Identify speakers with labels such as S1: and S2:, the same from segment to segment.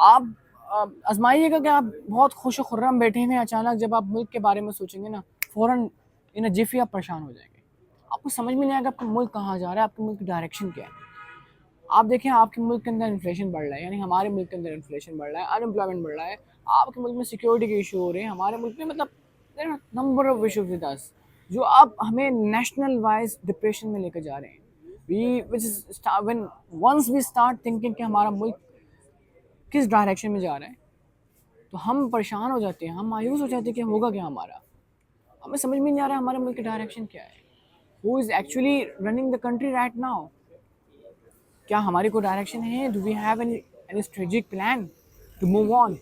S1: आप आजमाइएगा कि आप बहुत खुश खुर्रम बैठे हुए अचानक जब आप मुल्क के बारे में सोचेंगे ना, फ़ौरन इन जिफ़ी आप परेशान हो जाएंगे। आपको समझ में नहीं आएगा आपका मुल्क कहाँ जा रहा है, आपके मुल्क की डायरेक्शन क्या है। आप देखें आपके मुल्क के अंदर इन्फ्लेशन बढ़ रहा है, यानी हमारे मुल्क के अंदर इन्फ्लेशन बढ़ रहा है, अनएम्प्लॉयमेंट बढ़ रहा है। आपके मुल्क में सिक्योरिटी के इशू हो रहे हैं, हमारे मुल्क में मतलब number of issue with us जो आप हमें नेशनल वाइज डिप्रेशन में लेकर जा रहे हैं। We which when once we start thinking कि हमारा मुल्क किस डायरेक्शन में जा रहा है, तो हम परेशान हो जाते हैं, हम मायूस हो जाते हैं कि होगा क्या हमारा। हमें समझ में नहीं आ रहा है हमारे मुल्क की डायरेक्शन क्या है, who is actually running the country right now. क्या हमारी कोई डायरेक्शन है, do we have any strategic plan to move on.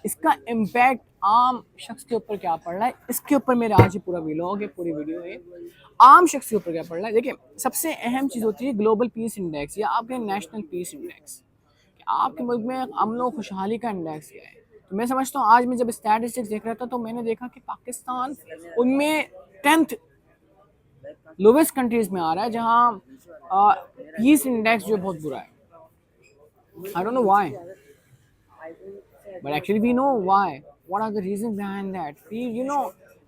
S1: इसका इम्पैक्ट आम शख्स के ऊपर क्या पड़ रहा है, इसके ऊपर मेरा आज ही पूरा व्लॉग है, पूरी वीडियो है। आम शख्स के ऊपर क्या पड़ रहा है, देखिए सबसे अहम चीज़ होती है ग्लोबल पीस इंडेक्स या आपके नेशनल पीस इंडेक्स। आपके मुल्क में अमन और खुशहाली का इंडेक्स क्या है। तो मैं समझता हूँ आज मैं जब स्टैटिस्टिक्स देख रहा था तो मैंने देखा कि पाकिस्तान उनमें 10th लोवेस्ट कंट्रीज में आ रहा है, जहाँ पीस इंडेक्स जो बहुत बुरा है। I don't know why, but actually we know why. What are the reasons behind that? We, you know,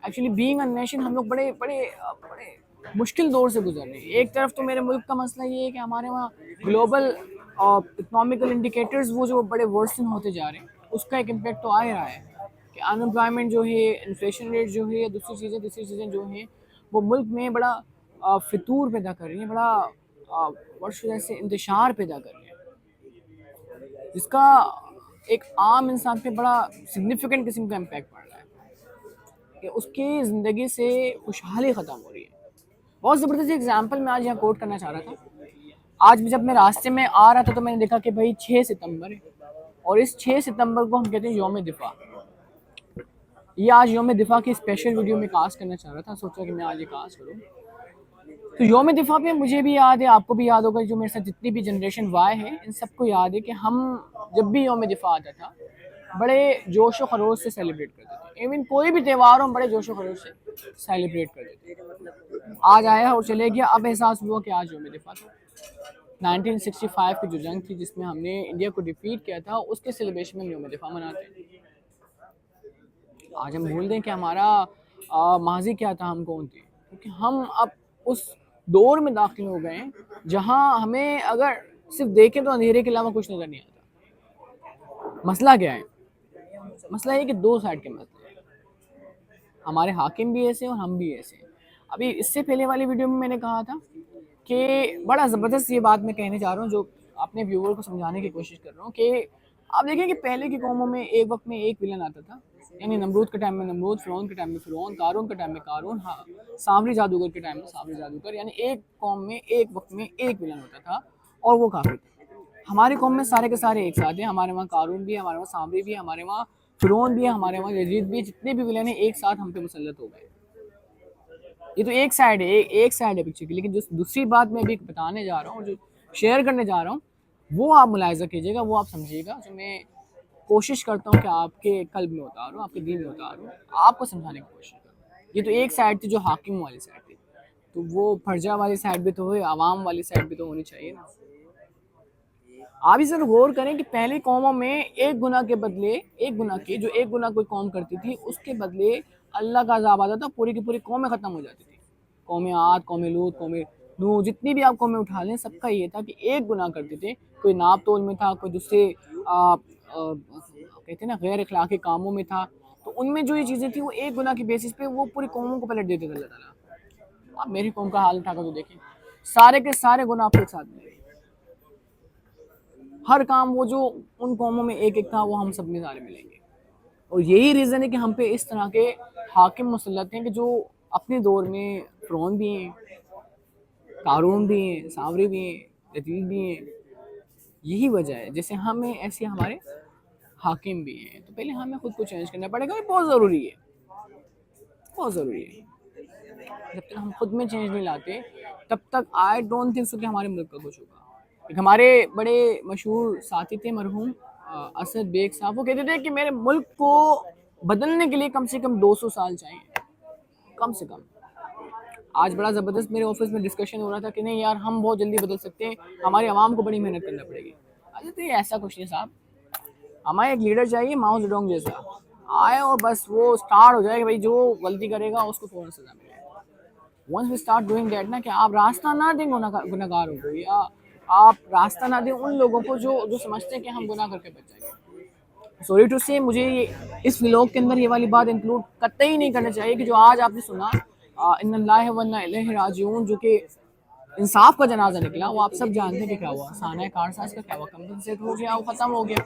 S1: actually being a nation, हम लोग बड़े बड़े बड़े मुश्किल दौर से गुजर रहे हैं। एक तरफ तो मेरे मुल्क का मसला ये है कि हमारे वहाँ ग्लोबल इकोनॉमिकल इंडिकेटर्स वो जो बड़े वर्सन होते जा रहे हैं, उसका एक इम्पेक्ट तो आ ही रहा है कि अनएम्प्लॉयमेंट जो है, इन्फ्लेशन रेट जो है, दूसरी चीज़ें जो हैं वो मुल्क में बड़ा फितूर पैदा कर रही हैं, बड़ा वर्ष से इंतशार पैदा कर रही है, जिसका एक आम इंसान पे बड़ा सिग्निफिकेंट किस्म का इम्पैक्ट पड़ रहा है कि उसकी ज़िंदगी से खुशहाली ख़त्म हो रही है। बहुत ज़बरदस्त एग्जांपल मैं आज यहाँ कोट करना चाह रहा था। आज जब मैं रास्ते में आ रहा था तो मैंने देखा कि भाई 6 सितंबर है और इस 6 सितंबर को हम कहते हैं यौम दिफा। ये आज यौम दिफा की स्पेशल वीडियो में कास्ट करना चाह रहा था, सोचा कि मैं आज ये कास्ट करूँ। तो यौम दिफा पे मुझे भी याद है, आपको भी याद होगा, जो मेरे साथ जितनी भी जनरेशन वाई है इन सबको याद है कि हम जब भी यौम दिफा आता था बड़े जोश व खरोश से सेलिब्रेट करते थे। इवन कोई भी त्यौहार हम बड़े जोश व खरोश से सेलिब्रेट करते थे। आज आया और चले गया, अब एहसास हुआ कि आज यौम दिफा था। 1965 की जो जंग थी जिसमें हमने इंडिया को डिफीट किया था, उसके सेलिब्रेशन में हम यौम दिफा मनाते हैं। आज हम भूल दें कि हमारा माजी क्या था, हम कौन थे, क्योंकि हम अब उस दौर में दाखिल हो गए हैं जहां हमें अगर सिर्फ देखें तो अंधेरे के अलावा कुछ नज़र नहीं आता। मसला क्या है, मसला ये कि दो साइड के मसले हैं, हमारे हाकिम भी ऐसे और हम भी ऐसे। अभी इससे पहले वाली वीडियो में मैंने कहा था कि बड़ा ज़बरदस्त ये बात मैं कहने जा रहा हूँ, जो अपने व्यूअर को समझाने की कोशिश कर रहा हूँ कि आप देखें कि पहले की कौमों में एक वक्त में एक विलन आता था, यानी नमरूद के टाइम में नमरूद, फ़िरौन के टाइम में फ़िरौन, कारून के टाइम में कारून, हाँ सांवरी जादूगर के टाइम में सांवरी जादूगर, यानी एक कौम में एक वक्त में एक विलन होता था और वो काफ़ी था। हमारी कौम में सारे के सारे एक साथ हैं, हमारे वहाँ कारून भी है, हमारे वहाँ सांवरी भी है, हमारे वहाँ फ़िरौन भी है, हमारे वहाँ यजीद भी, जितने भी विलन हैं एक साथ हम पे मुसल्लत हो गए। ये तो एक साइड है, एक साइड है पिक्चर की। लेकिन जो दूसरी बात मैं अभी बताने जा रहा हूँ, जो शेयर करने जा रहा हूँ, वो आप मुलाहिजा कीजिएगा, वो आप समझिएगा, जो मैं कोशिश करता हूँ कि आपके कल्ब में उतारूँ, आपके दिल में उतारूँ, आपको समझाने की कोशिश करूँ। ये तो एक साइड थी जो हाकिम वाली साइड थी, तो वो फर्जा वाली साइड भी तो हो, आवाम वाली साइड भी तो होनी चाहिए ना। आप इस पर गौर करें कि पहले कौमों में एक गुनाह के बदले, एक गुनाह की जो एक गुनाह कोई कौम करती थी उसके बदले अल्लाह का अज़ाब आता था, पूरी की पूरी कौमें ख़त्म हो जाती थी। कौमें आद, कौमें लूत, कौमें नूह, जितनी भी आप कौमें उठा लें, सबका ये था कि एक गुनाह करते थे। कोई नाप तोल में था, कोई दूसरे कहते हैं ना गैर अखलाकी कामों में था, तो उनमें जो ये चीज़ें थी वो एक गुनाह की बेसिस पे वो पूरी कौमों को पलट देते थे अल्लाह ताला। आप मेरी कौम का हाल उठाकर तो देखें, सारे के सारे गुनाह आपके साथ मिले, हर काम वो जो उन कौमों में एक एक था वो हम सब में सारे मिलेंगे। और यही रीज़न है कि हम पे इस तरह के हाकिम मुसल्लत हैं कि जो अपने दौर में फ़िरौन भी हैं, कारून भी हैं, सांवरी भी हैं, यजीद भी हैं। यही वजह है, जैसे हमें ऐसे हमारे हाकिम भी हैं। तो पहले हमें खुद को चेंज करना पड़ेगा, ये बहुत ज़रूरी है, बहुत ज़रूरी है। जब तक हम खुद में चेंज नहीं लाते तब तक आई डोंट थिंक सो कि हमारे मुल्क का कुछ होगा। एक हमारे बड़े मशहूर साथी थे मरहूम असद बेग साहब, वो कहते थे कि मेरे मुल्क को बदलने के लिए कम से कम 200 साल चाहिए, कम से कम। आज बड़ा ज़बरदस्त मेरे ऑफिस में डिस्कशन हो रहा था कि नहीं यार हम बहुत जल्दी बदल सकते हैं, हमारी आवाम को बड़ी मेहनत करना पड़ेगी। अरे तो ये ऐसा कुछ नहीं साहब, हमारे एक लीडर चाहिए माओ जेडोंग जैसा, आए और बस वो स्टार्ट हो जाए कि भाई जो गलती करेगा उसको फौरन सजा मिले। Once we start doing that ना, कि आप रास्ता ना दें गुनहगारों को, या आप रास्ता ना दें उन लोगों को जो जो समझते हैं कि हम गुनाह करके बच जाएंगे। सॉरी टू से, मुझे ये इस व्लॉग के अंदर ये वाली बात इंक्लूड कतई नहीं करना चाहिए कि जो आज आपने सुना इन्नल्लाहि व इन्ना इलैहि राजिऊन, जो कि इंसाफ का जनाजा निकला, वो आप सब जानते हैं कि क्या हुआ, साना कारसाज का क्या हुआ, कंपनसेट हो गया, वो खत्म हो गया,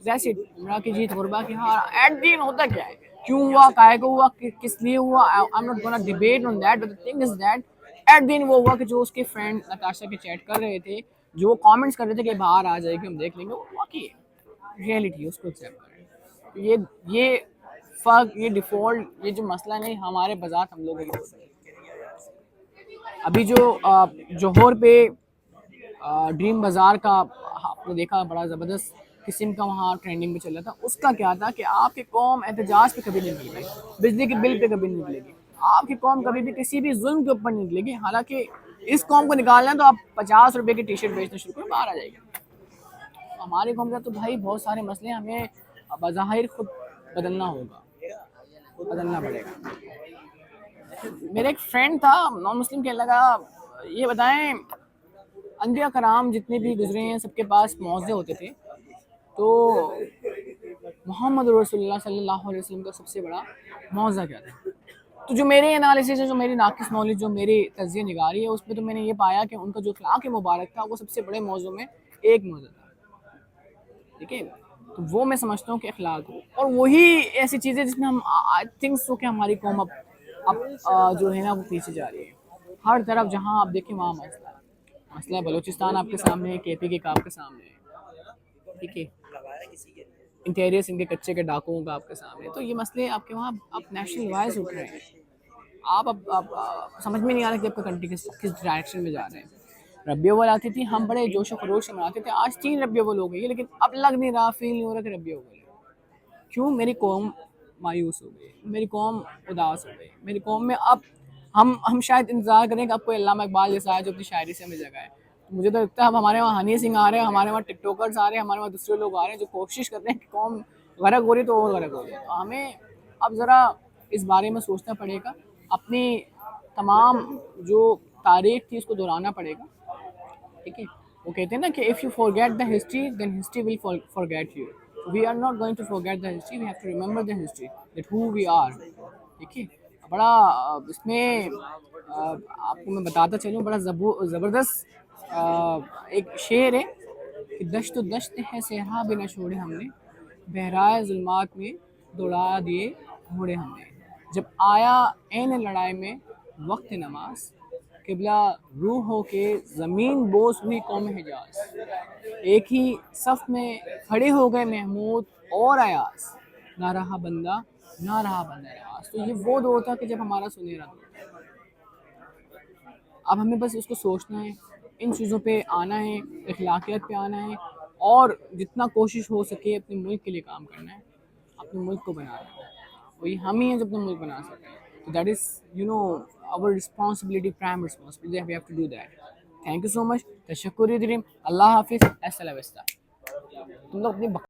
S1: दैट्स इट। उमरा की जीत गुरबा की हार, एट द एंड होता क्या है, क्यों हुआ, काहे को हुआ, किस लिए हुआ, I am not gonna debate on that, but the thing is that at the end वो हुआ कि जो उसके फ्रेंड नताशा के चैट कर रहे थे, जो कमेंट्स कर रहे थे कि बाहर आ जाएगी हम देख लेंगे, वो वाकई रियलिटी उसको एक्सेप्ट करें। तो ये फर्क, ये डिफॉल्ट, ये जो मसला नहीं हमारे बजात हम लोगों की वजह से। अभी जो जोहर पे ड्रीम बाज़ार का आपने देखा, बड़ा ज़बरदस्त किस्म का वहाँ ट्रेंडिंग में चल रहा था, उसका क्या था कि आपकी कौम एहतजाज पे कभी नहीं निकलेगी, बिजली के बिल पे कभी नहीं निकलेगी, आपकी कौम कभी भी किसी भी जुल्म के ऊपर नहीं निकलेगी। हालांकि इस कौम को निकालना है तो आप 50 रुपए की टी शर्ट बेचना शुरू करो, बाहर आ जाएगी। हमारे कौम का तो भाई बहुत सारे मसले हमें बज़ाहिर खुद बदलना होगा, बदलना पड़ेगा। मेरा एक फ्रेंड था नॉन मुस्लिम, कहने लगा ये बताएं, अंबिया कराम जितने भी गुजरे हैं सबके पास मौज़े होते थे, तो मोहम्मद रसूलुल्लाह सल्लल्लाहु अलैहि वसल्लम का सबसे बड़ा मौज़ा क्या था? तो जो मेरे एनालिसिस है, जो मेरी नाकिस नॉलेज, जो मेरी तज्ज़िया निगारी है, उसमें तो मैंने ये पाया कि उनका जो अखलाक मुबारक था वो सबसे बड़े मौज़ों में एक मौज़ा था। ठीक है, तो वो मैं समझता हूँ कि अखलाक हो, और वही ऐसी चीज़ें जिसमें हम आई थिंक सो कि हमारी कौम अब जो है ना वो पीछे जा रही है। हर तरफ जहाँ आप देखें वहाँ मसला है, मसला बलूचिस्तान आपके सामने है, KP के आपके सामने है, ठीक है, इंटीरियर्स इनके कच्चे के डाकुओं का आपके सामने, तो ये मसले आपके वहाँ अब नेशनल वाइज उठ रहे हैं। आप अब समझ में नहीं आ रहा कि आपका कंट्री किस डायरेक्शन में जा रहे हैं। रबी अव्वल आती थी, हम बड़े जोशो खरोश से मनाते थे, आज 3 रबी अव्वल हो गई है, लेकिन अब लग नहीं रहा, फील नहीं हो रहा कि रबी अव्वल है। क्यों? मेरी कौम मायूस हो गई, मेरी कौम उदास हो गई, मेरी कौम में अब हम शायद इंतज़ार करें कि अब कोई अल्लामा इकबाल जैसा है जो अपनी शायरी से हमें जगाए। तो मुझे तो लगता है अब हमारे वहाँ हनी सिंह आ रहे हैं, हमारे वहाँ टिकटॉकर्स आ रहे हैं, हमारे वहाँ दूसरे लोग आ रहे हैं जो कोशिश कर रहे हैं कि कौम गरक हो रही तो और गरक हो रही है। तो हमें अब ज़रा इस बारे में सोचना पड़ेगा, अपनी तमाम जो तारीख थी उसको दोहराना पड़ेगा। ठीक है, वो कहते हैं ना कि if you forget the history then history will forget you. We are not going to forget the history, we have to remember the history that who we are. ठीक है, बड़ा इसमें आपको मैं बताता चलूँ, बड़ा ज़बरदस्त एक शेर है कि दश्त दश्त है सहरा भी न छोड़े हमने, बहराए जुल्मात में दौड़ा दिए घोड़े हमने, जब आया ऐन लड़ाई में वक्त नमाज, किबला रूह हो के ज़मीन बोस हुई कौम हिजाज, एक ही सफ में खड़े हो गए महमूद और अयास, ना रहा बंदा ना रहा बंदा नवाज। तो ये वो दौर था कि जब हमारा सुनहरा दौर था। अब हमें बस उसको सोचना है, इन चीज़ों पे आना है, अखलाकियत पे आना है, और जितना कोशिश हो सके अपने मुल्क के लिए काम करना है, अपने मुल्क को बनाना है। वही हम ही हैं जो अपना मुल्क बना सकते हैं। तो that is our responsibility, prime responsibility, we have to do that. Thank you so much, तशक्कुर ड्रीम, अल्लाह हाफिज़, अस्सलाम वालेकुम। तुम लोग अपनी